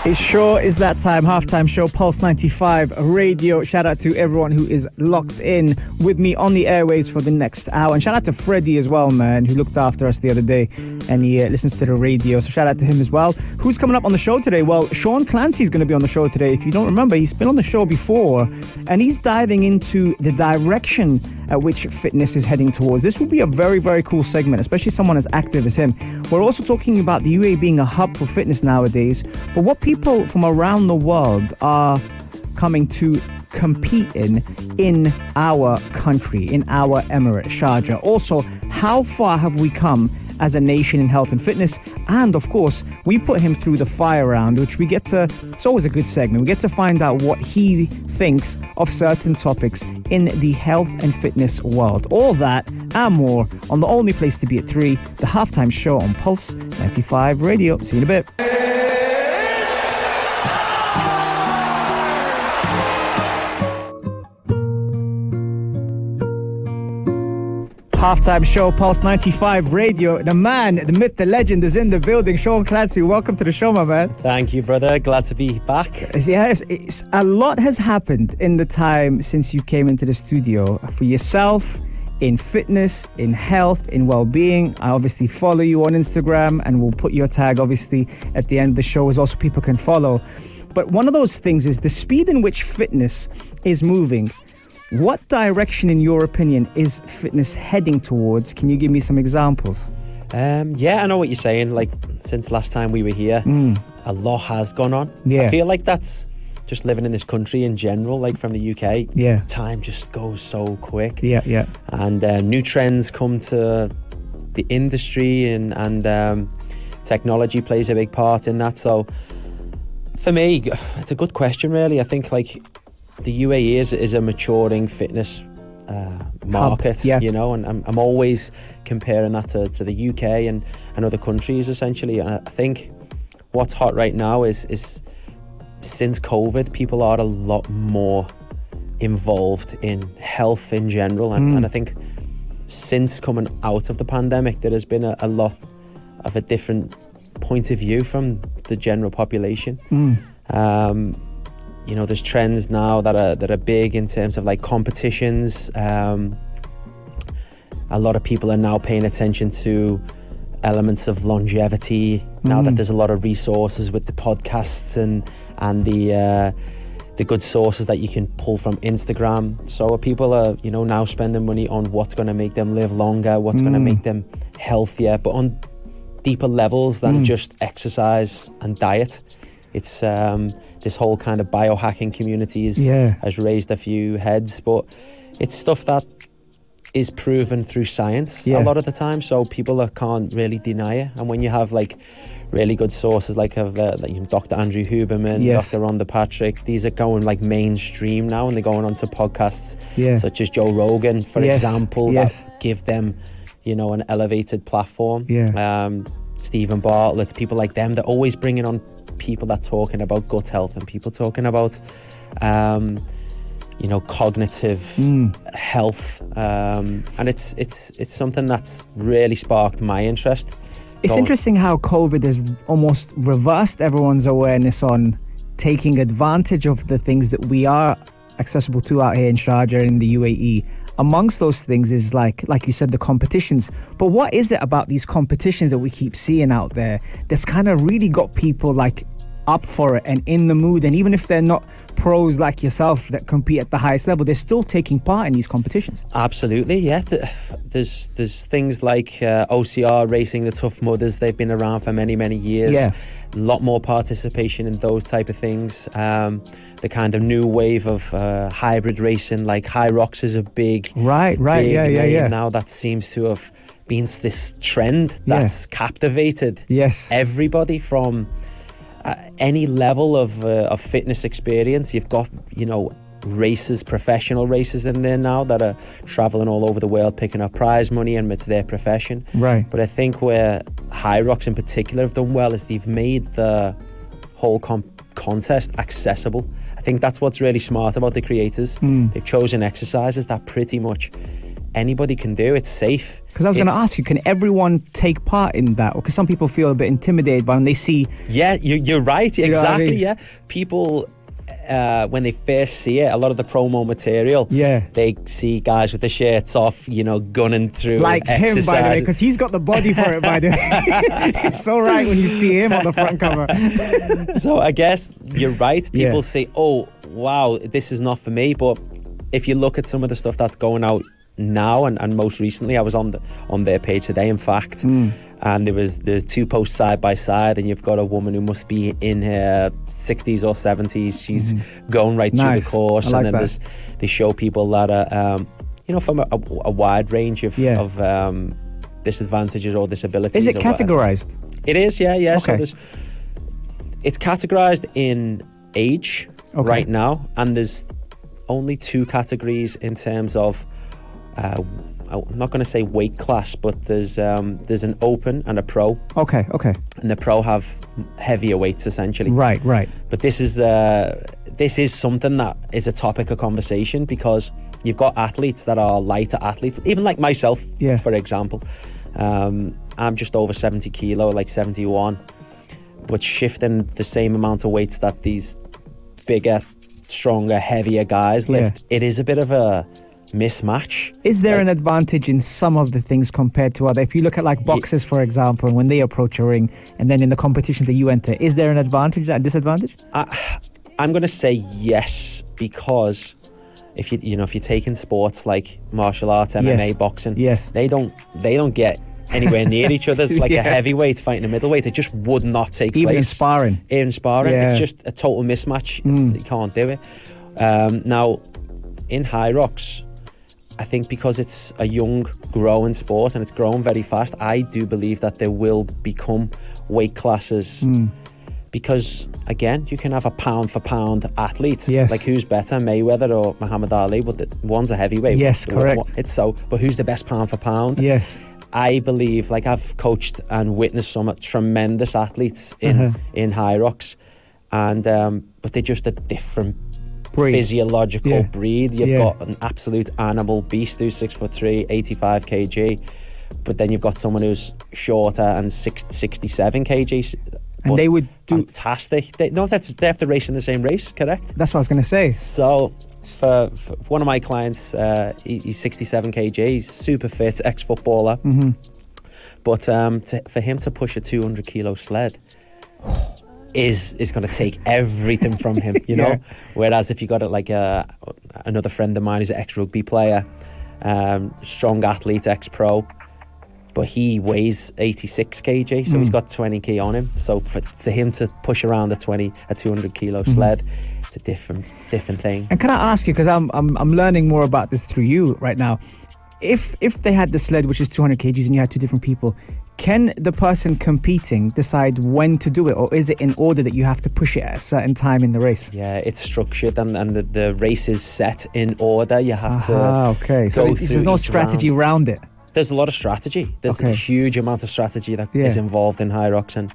It sure is that time. Halftime show, Pulse 95 Radio. Shout out to everyone who is locked in with me on the airwaves for the next hour. And shout out to Freddie as well, man, who looked after us the other day. And he listens to the radio. So shout out to him as well. Who's coming up on the show today? Well, Sean Clancey is going to be on the show today. If you don't remember, he's been on the show before. And he's diving into the direction at which fitness is heading towards. This will be a very, very cool segment, especially someone as active as him. We're also talking about the UAE being a hub for fitness nowadays, but what people from around the world are coming to compete in our country, in our emirate, Sharjah. Also, how far have we come as a nation in health and fitness? And of course, we put him through the fire round, which we get to, it's always a good segment. We get to find out what he thinks of certain topics in the health and fitness world. All that and more on the only place to be at 3, the halftime show on Pulse 95 Radio. See you in a bit. Halftime show, Pulse 95 Radio. The man, the myth, the legend is in the building. Sean Clancey, welcome to the show, my man. Thank you, brother. Glad to be back. Yes, a lot has happened in the time since you came into the studio for yourself, in fitness, in health, in well-being. I obviously follow you on Instagram, and we'll put your tag, obviously, at the end of the show as well so people can follow. But one of those things is the speed in which fitness is moving. What direction, in your opinion, is fitness heading towards? Can you give me some examples? Yeah, I know what you're saying. Like, since last time we were here, a lot has gone on. Yeah. I feel like that's just living in this country in general, like from the UK. Yeah. Time just goes so quick. Yeah, yeah. And new trends come to the industry, and technology plays a big part in that. So, for me, it's a good question, really. I think, like, the UAE is a maturing fitness market, yeah. You know, and I'm always comparing that to the UK and other countries, essentially. And I think what's hot right now is since COVID, people are a lot more involved in health in general. And I think since coming out of the pandemic, there has been a lot of a different point of view from the general population. You know, there's trends now that are big in terms of like competitions. A lot of people are now paying attention to elements of longevity now that there's a lot of resources with the podcasts and the good sources that you can pull from Instagram. So people are, you know, now spending money on what's going to make them live longer, what's going to make them healthier, but on deeper levels than just exercise and diet. It's this whole kind of biohacking community has raised a few heads, but it's stuff that is proven through science a lot of the time, so people can't really deny it. And when you have like really good sources like Dr. Andrew Huberman, Dr. Rhonda Patrick, these are going like mainstream now, and they're going onto podcasts such as Joe Rogan, for example, that give them, you know, an elevated platform. Stephen Bartlett, people like them, they're always bringing on people that talking about gut health and people talking about you know, cognitive health, and it's something that's really sparked my interest. It's interesting how COVID has almost reversed everyone's awareness on taking advantage of the things that we are accessible to out here in Sharjah in the UAE. Amongst those things is like you said, the competitions. But what is it about these competitions that we keep seeing out there that's kind of really got people like up for it and in the mood? And even if they're not pros like yourself that compete at the highest level, they're still taking part in these competitions. Absolutely, yeah. There's things like OCR racing, the Tough Mudders. They've been around for many years. A lot more participation in those type of things. The kind of new wave of hybrid racing, like High Rocks is a big name now that seems to have been this trend that's captivated everybody from any level of fitness experience. You've got, you know, racers, professional racers in there now that are traveling all over the world picking up prize money, and it's their profession. But I think where High Rocks in particular have done well is they've made the whole contest accessible. I think that's what's really smart about the creators. They've chosen exercises that pretty much anybody can do. It's safe. Because I was going to ask you, can everyone take part in that? Because some people feel a bit intimidated by when they see... Yeah, you're right. Exactly, I mean? yeah. People, when they first see it, a lot of the promo material, they see guys with the shirts off, gunning through like him, by the way, because he's got the body for it, by the way. It's so right when you see him on the front cover. So I guess you're right. People say, oh, wow, this is not for me. But if you look at some of the stuff that's going out now, and most recently I was on their page today, in fact, and there was the 2 posts side by side, and you've got a woman who must be in her 60s or 70s. She's going right through the course, and then they show people that are from a wide range of disadvantages or disabilities. Is it categorized? It is, yeah. Okay. So it's categorized in age right now, and there's only 2 categories in terms of I'm not going to say weight class, but there's an open and a pro. Okay. And the pro have heavier weights essentially. Right. But this is something that is a topic of conversation, because you've got athletes that are lighter athletes, even like myself, for example. I'm just over 70 kilo, like 71, but shifting the same amount of weights that these bigger, stronger, heavier guys lift, it is a bit of a mismatch. Is there an advantage in some of the things compared to other? If you look at like boxers, for example, when they approach a ring, and then in the competition that you enter, is there an advantage and disadvantage? I'm going to say yes, because if you're taking sports like martial arts, MMA, boxing, they don't get anywhere near each other. It's like a heavyweight fighting a middleweight. It just would not take place. Even in sparring, it's just a total mismatch. You can't do it. Now, in high rocks, I think because it's a young, growing sport and it's growing very fast, I do believe that there will become weight classes. Because, again, you can have a pound-for-pound athlete. Like, who's better, Mayweather or Muhammad Ali? But one's a heavyweight. Yes, correct. But who's the best pound-for-pound? I believe, like, I've coached and witnessed some tremendous athletes in high rocks, and but they're just a different physiological breed. You've got an absolute animal beast who's 6'3", 85 kg, but then you've got someone who's shorter and 67 kg. And they would do fantastic. They have to race in the same race, correct? That's what I was going to say. So for one of my clients, he's 67 kg, he's super fit, ex-footballer. But for him to push a 200 kilo sled is going to take everything from him, you know? Whereas if you got it like another friend of mine who's an ex-rugby player, strong athlete, ex-pro, but he weighs 86 kg, so he's got 20 kg on him. So for him to push around a 200 kilo sled, it's a different thing. And can I ask you, because I'm learning more about this through you right now, if they had the sled which is 200 kgs and you had 2 different people, can the person competing decide when to do it, or is it in order that you have to push it at a certain time in the race? Yeah, it's structured, and the race is set in order. You have to so there's no strategy around it. There's a lot of strategy. There's a huge amount of strategy that is involved in high rocks, and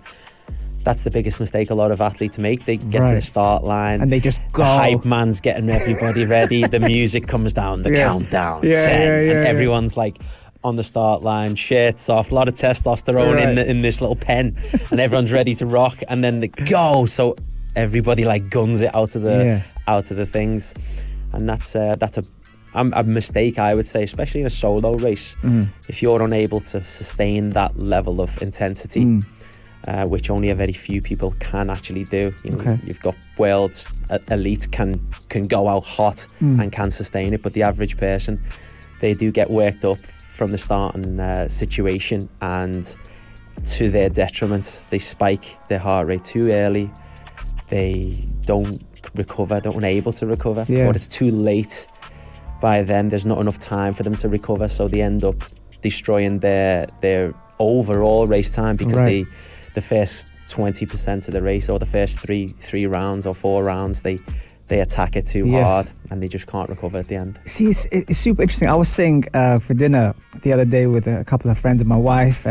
that's the biggest mistake a lot of athletes make. They get to the start line and they just go. The hype man's getting everybody ready. The music comes down, the countdown, 10, and everyone's like on the start line, shirts off, a lot of testosterone in this little pen, and everyone's ready to rock, and then they go. So everybody like guns it out of the things, and that's a mistake, I would say, especially in a solo race. If you're unable to sustain that level of intensity, which only a very few people can actually do. You've got world's elite can go out hot and can sustain it, but the average person, they do get worked up from the starting situation, and to their detriment, they spike their heart rate too early. They don't recover, they're unable to recover, or it's too late. By then, there's not enough time for them to recover, so they end up destroying their overall race time, because the first 20% of the race, or the first three rounds or 4 rounds, they attack it too hard, and they just can't recover at the end. See, it's super interesting. I was saying for dinner the other day with a couple of friends of my wife,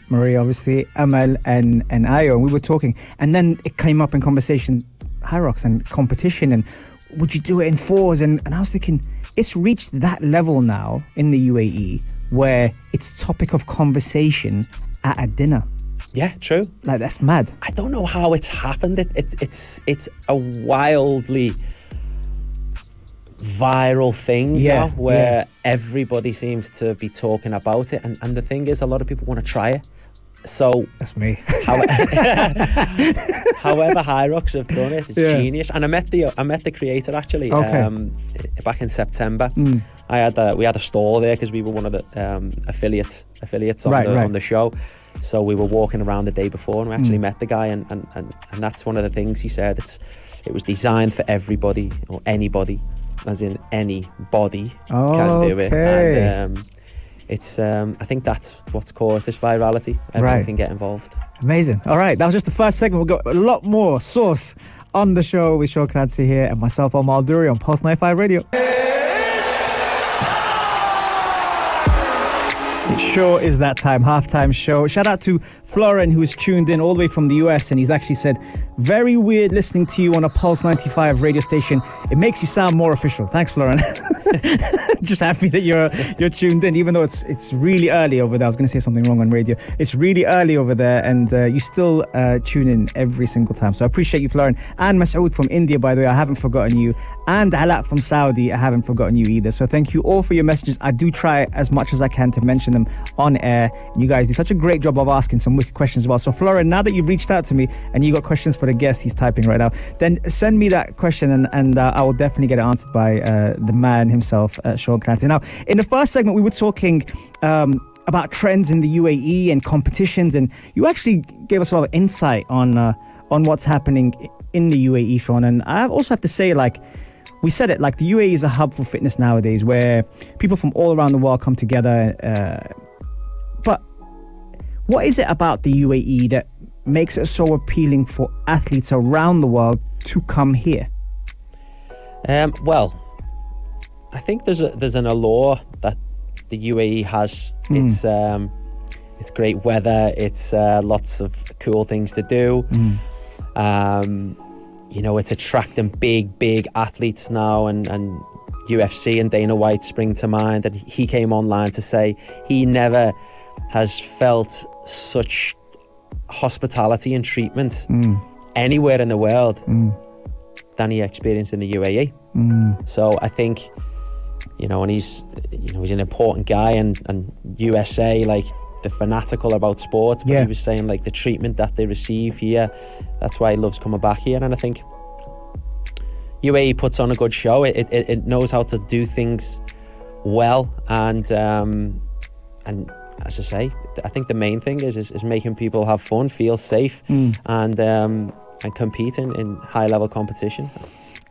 Marie, obviously, Amal and Ayo, and we were talking, and then it came up in conversation, high rocks and competition, and would you do it in fours? And I was thinking, it's reached that level now in the UAE where it's topic of conversation at a dinner. Yeah, true. Like, that's mad. I don't know how it's happened. It's a wildly viral thing now, where everybody seems to be talking about it, and the thing is, a lot of people want to try it. So that's me. However, Hyrox have done it, it's genius. And I met the creator actually back in September. We had a stall there because we were one of the affiliates on the show. So we were walking around the day before and we actually met the guy, and that's one of the things he said. It was designed for everybody, or anybody, as in anybody can do it. And it's I think that's what's caused this virality. Everyone can get involved. Amazing. All right, that was just the first segment. We've got a lot more sauce on the show with Sean Clancey here and myself, Omar Al-Duri, on Pulse 95 Radio. It sure is that time, halftime show. Shout out to Florin, who's tuned in all the way from the US, and he's actually said, very weird listening to you on a Pulse 95 radio station. It makes you sound more official. Thanks, Florin. Just happy that you're tuned in, even though it's really early over there. I was going to say something wrong on radio. It's really early over there, and you still tune in every single time. So I appreciate you, Florin. And Masoud from India, by the way, I haven't forgotten you. And Alat from Saudi, I haven't forgotten you either. So thank you all for your messages. I do try as much as I can to mention them on air. And you guys do such a great job of asking some wicked questions as well. So Florin, now that you've reached out to me and you got questions for the guest, he's typing right now, then send me that question and I will definitely get it answered by the man himself, Sean Clancey. Now, in the first segment, we were talking about trends in the UAE and competitions, and you actually gave us a lot of insight on what's happening in the UAE, Sean. And I also have to say, like, we said it, like, the UAE is a hub for fitness nowadays where people from all around the world come together. But what is it about the UAE that makes it so appealing for athletes around the world to come here? Well, I think there's an allure that the UAE has. It's great weather. It's lots of cool things to do. You know, it's attracting big athletes now, and UFC and Dana White spring to mind. And he came online to say he never has felt such hospitality and treatment anywhere in the world than he experienced in the UAE. So I think, you know, and he's an important guy, and USA, like, they're fanatical about sports, but he was saying, like, the treatment that they receive here, that's why he loves coming back here. And I think UAE puts on a good show. It knows how to do things well, and as I say, I think the main thing is making people have fun, feel safe, and compete in high level competition.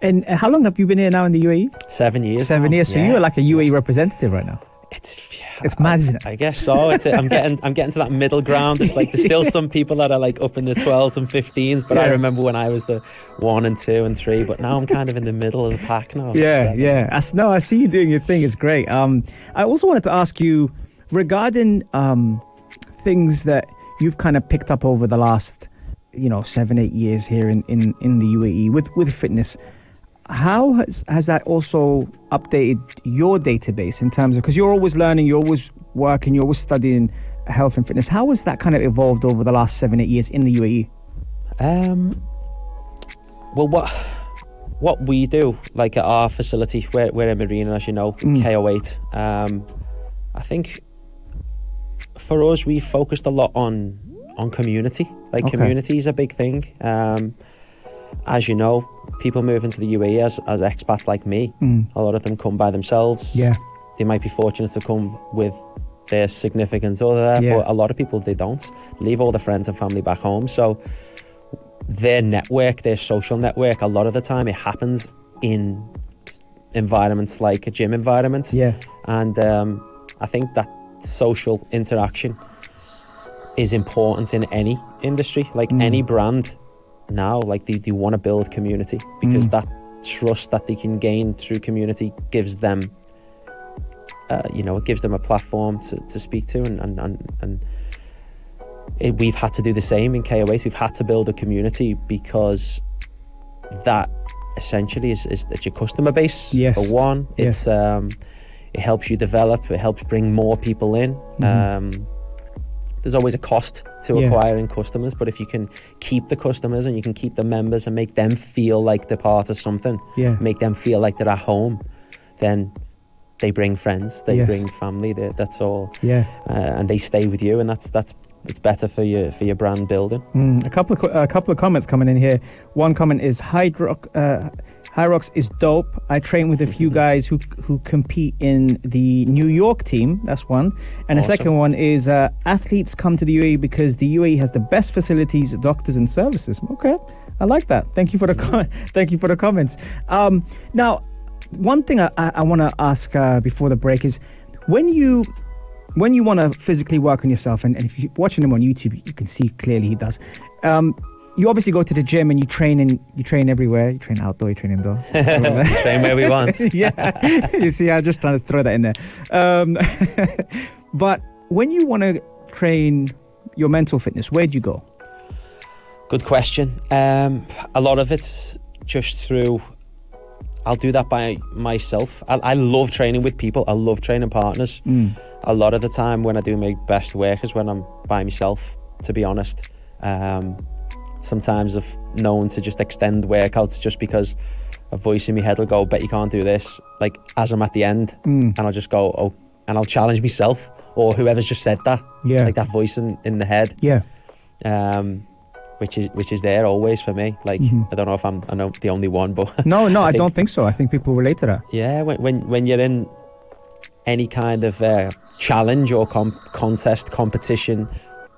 And how long have you been here now in the UAE? 7 years. 7 years. So you're like a UAE representative right now. It's mad, isn't it? I guess so. I'm getting to that middle ground. It's like there's still some people that are like up in the 12s and 15s, but I remember when I was the 1 and 2 and 3, but now I'm kind of in the middle of the pack now. I see you doing your thing. It's great. I also wanted to ask you regarding things that you've kind of picked up over the last 7-8 years here in the UAE with fitness. How has that also updated your database in terms of, because you're always learning, you're always working, you're always studying health and fitness. How has that kind of evolved over the last 7-8 years in the UAE? Well, what we do, like at our facility, we're in Marina, as you know, KO8. I think for us, we focused a lot on community. Like, community is a big thing. As you know, people move into the UAE as expats like me. A lot of them come by themselves. They might be fortunate to come with their significant other, but a lot of people, they don't. Leave all their friends and family back home. So their network, their social network, a lot of the time it happens in environments like a gym environment. And I think that social interaction is important in any industry, like any brand now. Like they want to build community, because that trust that they can gain through community gives them it gives them a platform to speak to, and we've had to do the same in KO8. We've had to build a community because that essentially is it's your customer base. Yes. For one. It's it helps you develop, it helps bring more people in. There's always a cost to acquiring customers, but if you can keep the customers and you can keep the members and make them feel like they're part of something, make them feel like they're at home, then they bring friends, they bring family. That's all. And they stay with you, and that's it's better for your brand building. A couple of comments coming in here. One comment is Hyrox is dope. I train with a few guys who compete in the New York team. That's one. And the second one is athletes come to the UAE because the UAE has the best facilities, doctors, and services. Okay, I like that. Thank you for the thank you for the comments. Now, one thing I want to ask before the break is when you want to physically work on yourself, and if you're watching him on YouTube, you can see clearly he does. You obviously go to the gym and you train everywhere. You train outdoor, you train indoor. Train where we want. You see, I'm just trying to throw that in there. But when you want to train your mental fitness, where do you go? Good question. A lot of it's just through. I'll do that by myself. I love training with people. I love training partners. A lot of the time when I do my best work is when I'm by myself, to be honest. Sometimes I've known to just extend workouts just because a voice in my head will go, bet you can't do this, like as I'm at the end, and I'll just go, oh, and I'll challenge myself or whoever's just said that, like that voice in the head, which is there always for me. Like I don't know if I'm the only one, but no, I don't think so. I think people relate to that. Yeah, when you're in any kind of challenge or contest, competition,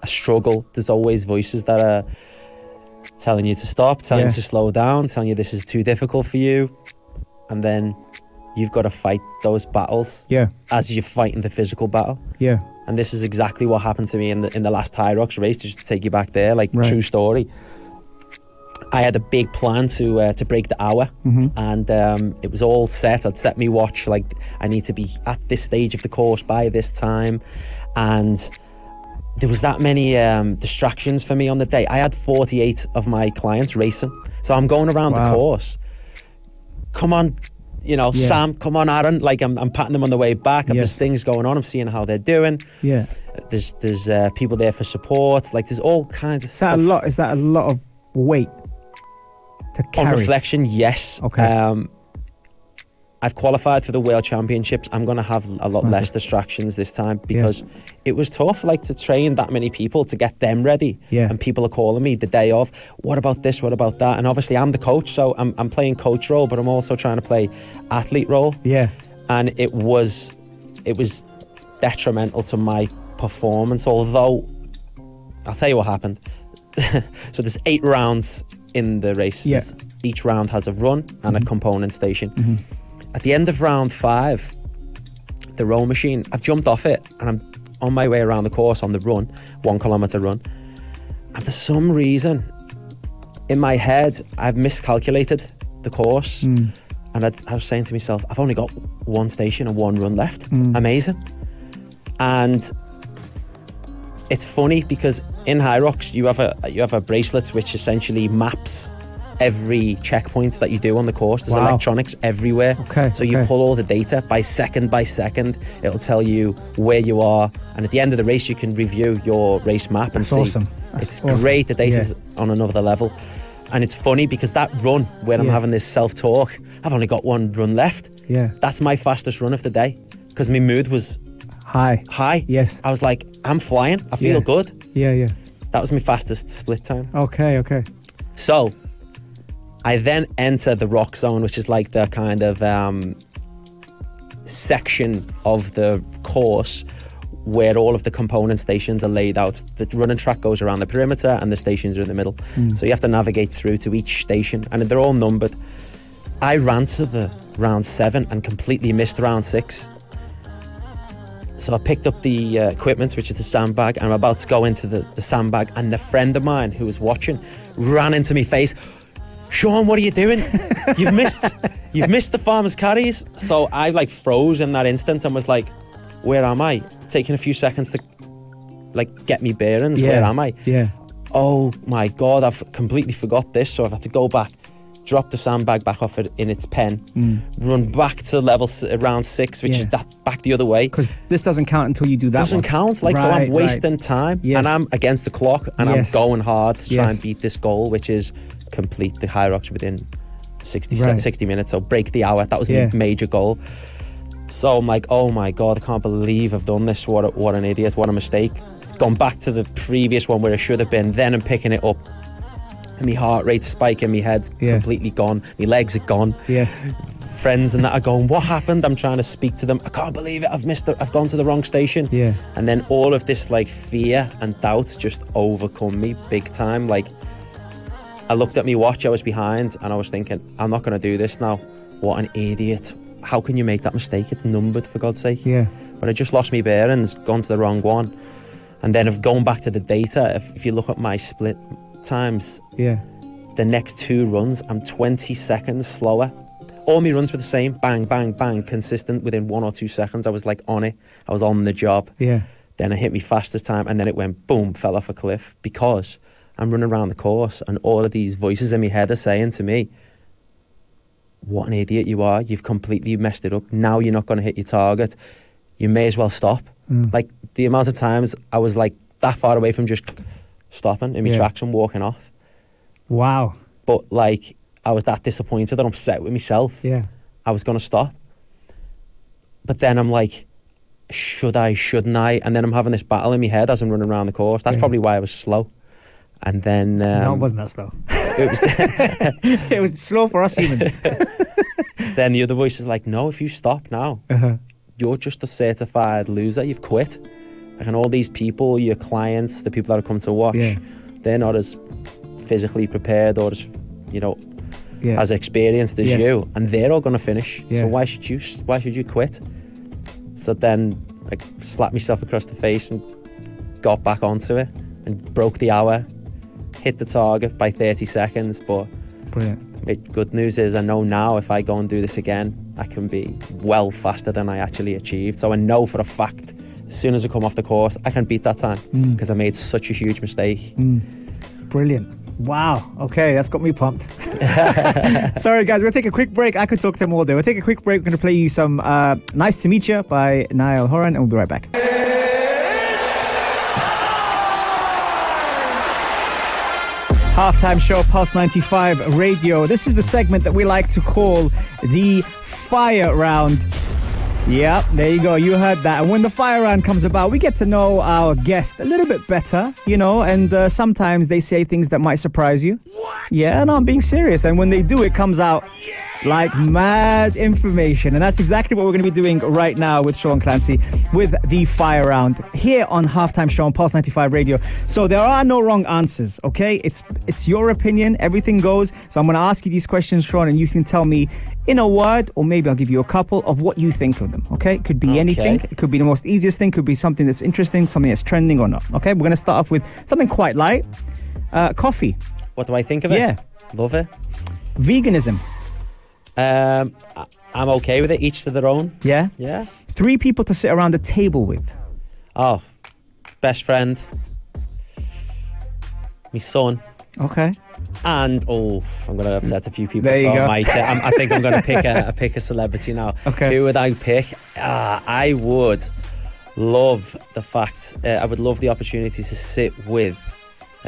a struggle, there's always voices that are telling you to stop, telling you to slow down, telling you this is too difficult for you, and then you've got to fight those battles as you're fighting the physical battle. And this is exactly what happened to me in the last Hyrox race, just to take you back there, like true story. I had a big plan to break the hour, and it was all set. I'd set me watch, like I need to be at this stage of the course by this time, and there was that many distractions for me on the day. I had 48 of my clients racing, so I'm going around the course. Come on, Sam, come on, Aaron. Like I'm patting them on the way back. There's things going on. I'm seeing how they're doing. There's people there for support. Like there's all kinds of stuff. Is that a lot of weight to carry? On reflection, yes. Okay. I've qualified for the World Championships. I'm going to have a lot less distractions this time because it was tough, like to train that many people to get them ready. And people are calling me the day of, what about this, what about that? And obviously I'm the coach, so I'm playing coach role, but I'm also trying to play athlete role. And it was detrimental to my performance, although I'll tell you what happened. So there's 8 rounds in the race. Each round has a run and a component station. At the end of round 5, the row machine, I've jumped off it and I'm on my way around the course on the run, 1 kilometer run. And for some reason, in my head, I've miscalculated the course. And I was saying to myself, I've only got 1 station and 1 run left. Amazing. And it's funny because in Hyrox, you have a bracelet which essentially maps every checkpoint that you do on the course. There's electronics everywhere. So you pull all the data by second. It'll tell you where you are, and at the end of the race you can review your race map and see. Awesome. It's great. The data's on another level. And it's funny because that run where I'm having this self-talk, I've only got 1 run left. That's my fastest run of the day because my mood was high. Yes. I was like, I'm flying, I feel good. That was my fastest split time. Okay. So I then enter the rock zone, which is like the kind of section of the course where all of the component stations are laid out. The running track goes around the perimeter and the stations are in the middle. So you have to navigate through to each station, and they're all numbered. I ran to the round 7 and completely missed round 6. So I picked up the equipment, which is the sandbag, and I'm about to go into the sandbag, and the friend of mine who was watching ran into my face. Sean, what are you doing? You've missed the farmer's carries. So I like froze in that instant and was like, where am I? Taking a few seconds to like get me bearings. Where am I? Oh my God, I've completely forgot this. So I've had to go back, drop the sandbag back off it in its pen, run back to round 6, which is that back the other way. Because this doesn't count until you do that. Doesn't count. Like, so I'm wasting time, and I'm against the clock, and I'm going hard to try and beat this goal, which is complete the high rocks within 60 minutes. So break the hour. That was my major goal. So I'm like, oh my God, I can't believe I've done this. What an idiot. What a mistake. Gone back to the previous one where I should have been. Then I'm picking it up. And my heart rate's spiking, my head's completely gone, my legs are gone. Yes. Friends and that are going, what happened? I'm trying to speak to them. I can't believe it. I've gone to the wrong station. Yeah. And then all of this like fear and doubt just overcome me big time. Like, I looked at my watch, I was behind, and I was thinking, I'm not going to do this now. What an idiot. How can you make that mistake? It's numbered, for God's sake. Yeah. But I just lost my bearings, gone to the wrong one. And then going back to the data, if you look at my split times, the next 2 runs, I'm 20 seconds slower. All my runs were the same, bang, bang, bang, consistent within 1 or 2 seconds. I was like on it. I was on the job. Yeah. Then I hit my fastest time, and then it went boom, fell off a cliff, because I'm running around the course and all of these voices in my head are saying to me, what an idiot you are. You've completely messed it up. Now you're not going to hit your target. You may as well stop. Like, the amount of times I was like that far away from just stopping in my tracks and walking off. Wow. But like, I was that disappointed and upset with myself. Yeah. I was going to stop. But then I'm like, should I, shouldn't I? And then I'm having this battle in my head as I'm running around the course. That's probably why I was slow. And then... no, it wasn't that slow. It was, it was slow for us humans. Then the other voice is like, no, if you stop now, you're just a certified loser. You've quit. Like, and all these people, your clients, the people that have come to watch, they're not as physically prepared or as, you know, as experienced as you, and they're all going to finish. So why should you quit? So then I slapped myself across the face and got back onto it and broke the hour, hit the target by 30 seconds. But good news is I know now if I go and do this again, I can be well faster than I actually achieved. So I know for a fact, as soon as I come off the course, I can beat that time because I made such a huge mistake. Brilliant. Wow. Okay, that's got me pumped. Sorry, guys. We'll take a quick break. I could talk to him all day. We'll take a quick break. We're going to play you some Nice to Meet You by Niall Horan, and we'll be right back. Halftime show, Pulse 95 Radio. This is the segment that we like to call the Fire Round. Yeah, there you go. You heard that. And when the fire round comes about, we get to know our guest a little bit better, you know, and sometimes they say things that might surprise you. What? Yeah, no, I'm being serious. And when they do, it comes out like mad information. And that's exactly what we're going to be doing right now with Sean Clancey with the fire round here on Halftime Show on Pulse 95 Radio. So there are no wrong answers, okay? It's your opinion. Everything goes. So I'm going to ask you these questions, Sean, and you can tell me in a word, or maybe I'll give you a couple of what you think of them, okay? It could be anything. It could be the most easiest thing. Could be something that's interesting, something that's trending or not, okay? We're going to start off with something quite light. Coffee. What do I think of it? Yeah. Love it. Veganism. I'm okay with it. Each to their own. Yeah? Yeah. 3 people to sit around a table with. Oh, best friend. My son. Okay. And I'm going to upset a few people. There you go. I think I'm going to pick a celebrity now. Okay. Who would I pick? I would love the fact. I would love the opportunity to sit with.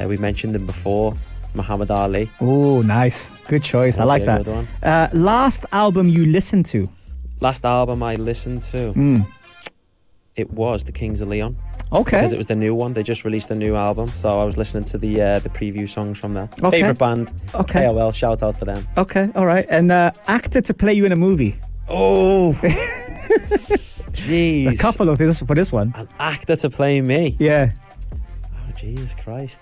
We mentioned him before, Muhammad Ali. Oh, nice. Good choice. I like that. Good one. Last album you listened to? Last album I listened to. It was The Kings of Leon. Okay. Because it was the new one. They just released a new album. So I was listening to the preview songs from there. Okay. Favourite band. Okay. AOL. Shout out for them. Okay. All right. And actor to play you in a movie. Oh. Jeez. A couple of things for this one. An actor to play me? Yeah. Oh, Jesus Christ.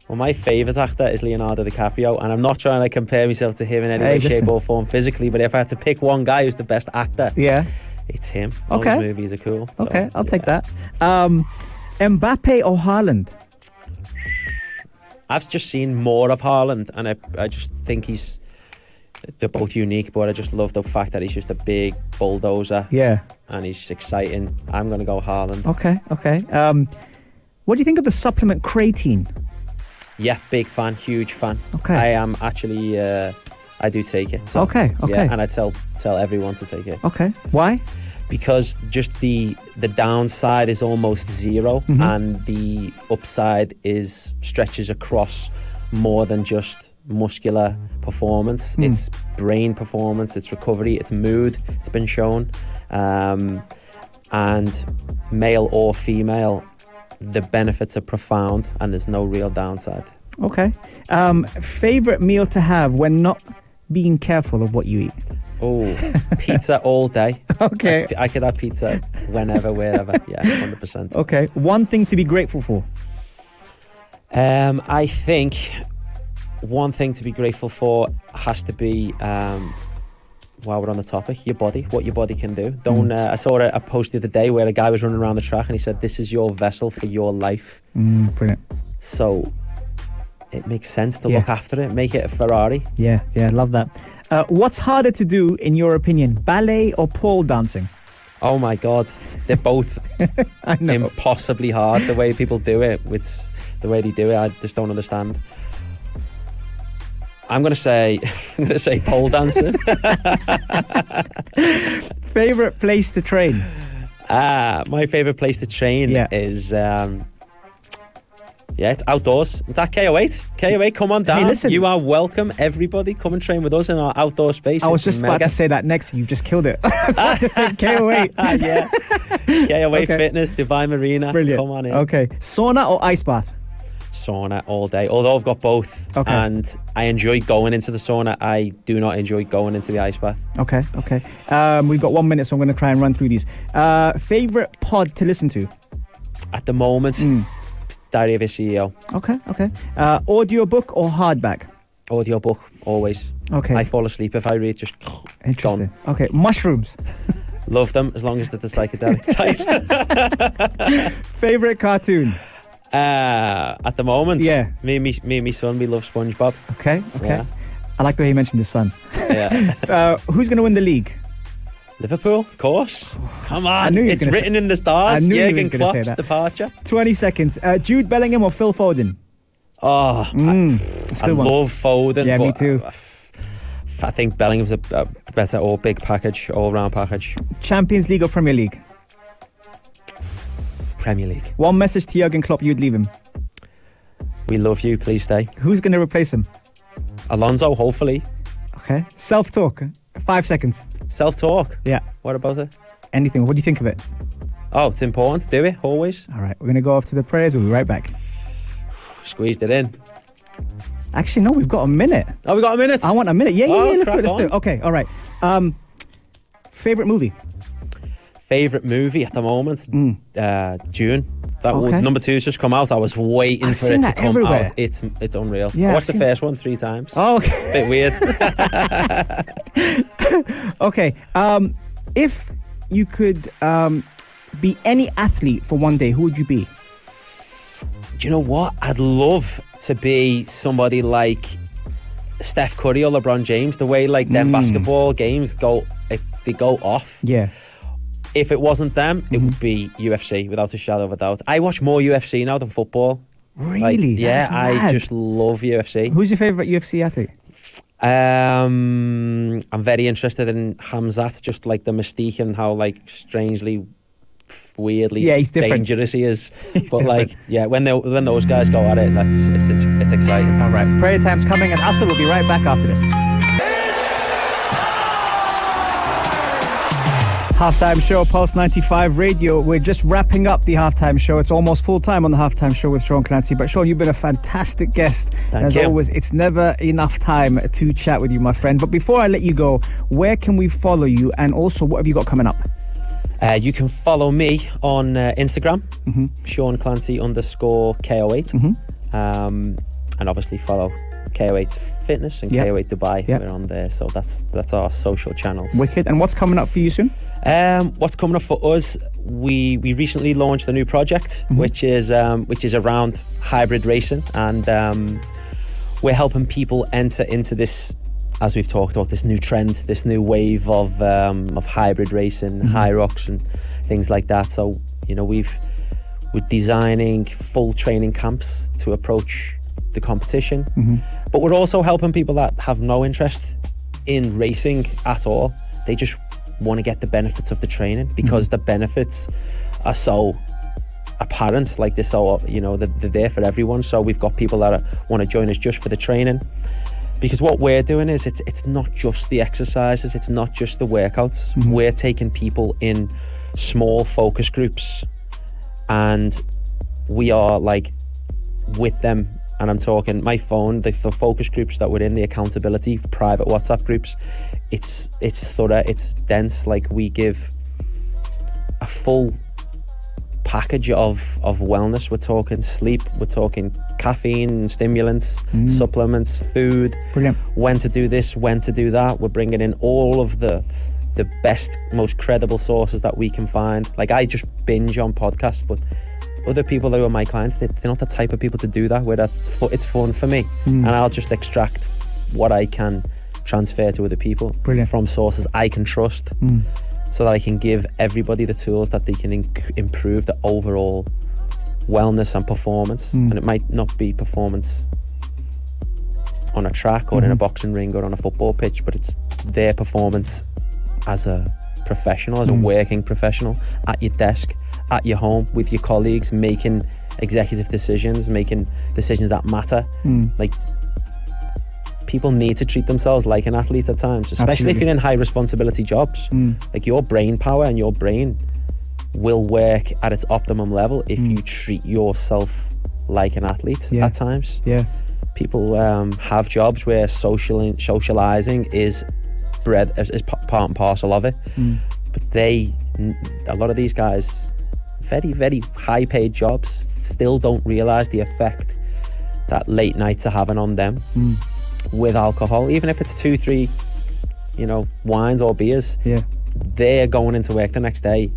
Well, my favourite actor is Leonardo DiCaprio, and I'm not trying to compare myself to him in any way, shape or form physically, but if I had to pick one guy who's the best actor, it's him. Okay. All his movies are cool. Okay, so, I'll take that. Mbappe or Haaland? I've just seen more of Haaland, and I just think they're both unique, but I just love the fact that he's just a big bulldozer. Yeah. And he's exciting. I'm going to go Haaland. Okay. What do you think of the supplement creatine? Yeah, big fan, huge fan. Okay. I am actually, I do take it. So, Okay. Yeah, and I tell everyone to take it. Okay. Why? Because just the downside is almost zero, and the upside stretches across more than just muscular performance. It's brain performance, it's recovery, it's mood. It's been shown, and male or female, the benefits are profound, and there's no real downside. Okay. Favorite meal to have when not being careful of what you eat? Oh, pizza all day. Okay. I could have pizza whenever, wherever. Yeah, 100%. Okay. One thing to be grateful for? I think one thing to be grateful for has to be, while we're on the topic, your body, what your body can do. I saw a post the other day where a guy was running around the track and he said, "This is your vessel for your life." Brilliant. So it makes sense to look after it, make it a Ferrari. Yeah, love that. What's harder to do, in your opinion, ballet or pole dancing? Oh my God, they're both I know. impossibly hard. The way people do it, the way they do it, I just don't understand. I'm gonna say pole dancing. Favorite place to train? My favorite place to train is it's outdoors. It's at KO8. KO8, come on down. Hey, listen. You are welcome. Everybody, come and train with us in our outdoor space. I was just about to say that next. You just killed it. I was about to say KO8. Yeah. KO8 Okay. Fitness, Dubai Marina. Brilliant. Come on in. Okay. Sauna or ice bath? Sauna all day. Although I've got both. Okay. And I enjoy going into the sauna. I do not enjoy going into the ice bath. Okay. We've got 1 minute, so I'm going to try and run through these. Favorite pod to listen to? At the moment, Diary of a CEO. Okay. Audiobook or hardback? Audiobook, always. Okay. I fall asleep if I read, just Interesting. gone. Okay. Mushrooms? Love them, as long as they're the psychedelic type. Favorite cartoon? At the moment, Yeah. me and my son, we love SpongeBob. Okay. Yeah. I like the way you mentioned the sun. Yeah. Who's going to win the league? Liverpool, of course. Come I on, knew you were it's gonna written in the stars. I knew you were Jurgen gonna say Klopp's that. departure. 20 seconds. Jude Bellingham or Phil Foden? Oh, That's a I good one. love Foden. Yeah, but me too. I think Bellingham's a better all-big package, all-round package. Champions League or Premier League? Premier League. One message to Jurgen Klopp you'd leave him. We love you, please stay. Who's going to replace him? Alonso, hopefully. Okay. Self-talk. 5 seconds. Self-talk. Yeah. What about it? Anything. What do you think of it? Oh, it's important to do it, always. All right. We're going to go off to the prayers. We'll be right back. Squeezed it in. Actually, no, we've got a minute. Oh, we got a minute? I want a minute. Yeah. Let's do crack it. on. Okay. All right. Favorite movie? Favourite movie at the moment? June. Okay. Number 2's just come out. I was waiting I've for seen it to that come everywhere. out. It's unreal. Yeah, I I've watched the seen first one 3 times. Oh, okay. It's a bit weird. Okay. If you could be any athlete for one day, who would you be? Do you know what? I'd love to be somebody like Steph Curry or LeBron James. The way like them basketball games go off. Yeah. If it wasn't them, it would be UFC without a shadow of a doubt. I watch more UFC now than football. Really? Yeah, That's I mad. just love UFC. Who's your favourite UFC athlete? I'm very interested in Hamzat, just like the mystique and how like strangely, weirdly he's different. dangerous he is. He's But different. like, yeah, when those guys go at it, it's exciting. All right. Prayer time's coming, and Asa will be right back after this. Halftime show, Pulse 95 Radio. We're just wrapping up the halftime show. It's almost full time on the halftime show with Sean Clancey. But Sean, you've been a fantastic guest. Thank As you. always, it's never enough time to chat with you, my friend. But before I let you go, where can we follow you? And also, what have you got coming up? You can follow me on Instagram, Sean Clancey _KO8. And obviously follow KO8 Fitness and Yep. KO8 Dubai. Yep. We're on there, so that's our social channels. Wicked. And what's coming up for you soon? What's coming up for us? We recently launched a new project, which is around hybrid racing, and we're helping people enter into this, as we've talked about, this new trend, this new wave of hybrid racing, high rocks and things like that. So we're designing full training camps to approach the competition. But we're also helping people that have no interest in racing at all. They just want to get the benefits of the training, because the benefits are so apparent. Like they're so, you know, they're there for everyone. So we've got people that want to join us just for the training, because what we're doing is it's not just the exercises, it's not just the workouts. We're taking people in small focus groups, and we are like with them. And I'm talking my phone, the focus groups that we're in, the accountability, private WhatsApp groups, it's thorough, it's dense. Like we give a full package of wellness. We're talking sleep, we're talking caffeine, stimulants, supplements, food. Brilliant. When to do this, when to do that. We're bringing in all of the best, most credible sources that we can find. Like I just binge on podcasts, but other people who are my clients, they're not the type of people to do that, where it's fun for me. And I'll just extract what I can transfer to other people. Brilliant. From sources I can trust, so that I can give everybody the tools that they can improve the overall wellness and performance. And it might not be performance on a track or in a boxing ring or on a football pitch, but it's their performance as a professional, as a working professional, at your desk, at your home, with your colleagues, making executive decisions, making decisions that matter. Like, people need to treat themselves like an athlete at times, especially if you're in high responsibility jobs. Like, your brain power and your brain will work at its optimum level if you treat yourself like an athlete at times. People have jobs where socializing is part and parcel of it, but a lot of these guys, very, very high paid jobs, still don't realize the effect that late nights are having on them with alcohol. Even if it's 2-3 wines or beers, they're going into work the next day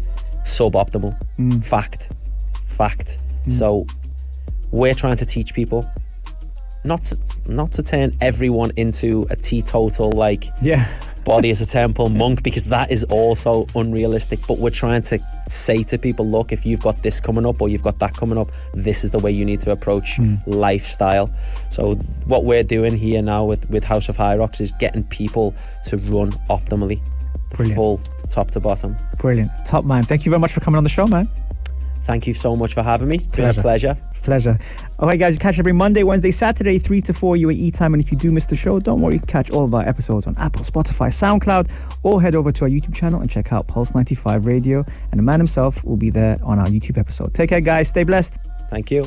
suboptimal. Fact. So we're trying to teach people not to turn everyone into a teetotal, body as a temple monk, because that is also unrealistic. But we're trying to say to people, look, if you've got this coming up or you've got that coming up, this is the way you need to approach lifestyle. So what we're doing here now with House of High Rocks is getting people to run optimally. Brilliant. Full top to bottom. Brilliant. Top man. Thank you very much for coming on the show, man. Thank you so much for having me. It's been a pleasure. All right, guys, you catch every Monday, Wednesday, Saturday, 3 to 4 UAE time. And if you do miss the show, don't worry, catch all of our episodes on Apple, Spotify, SoundCloud, or head over to our YouTube channel and check out Pulse 95 Radio. And the man himself will be there on our YouTube episode. Take care, guys. Stay blessed. Thank you.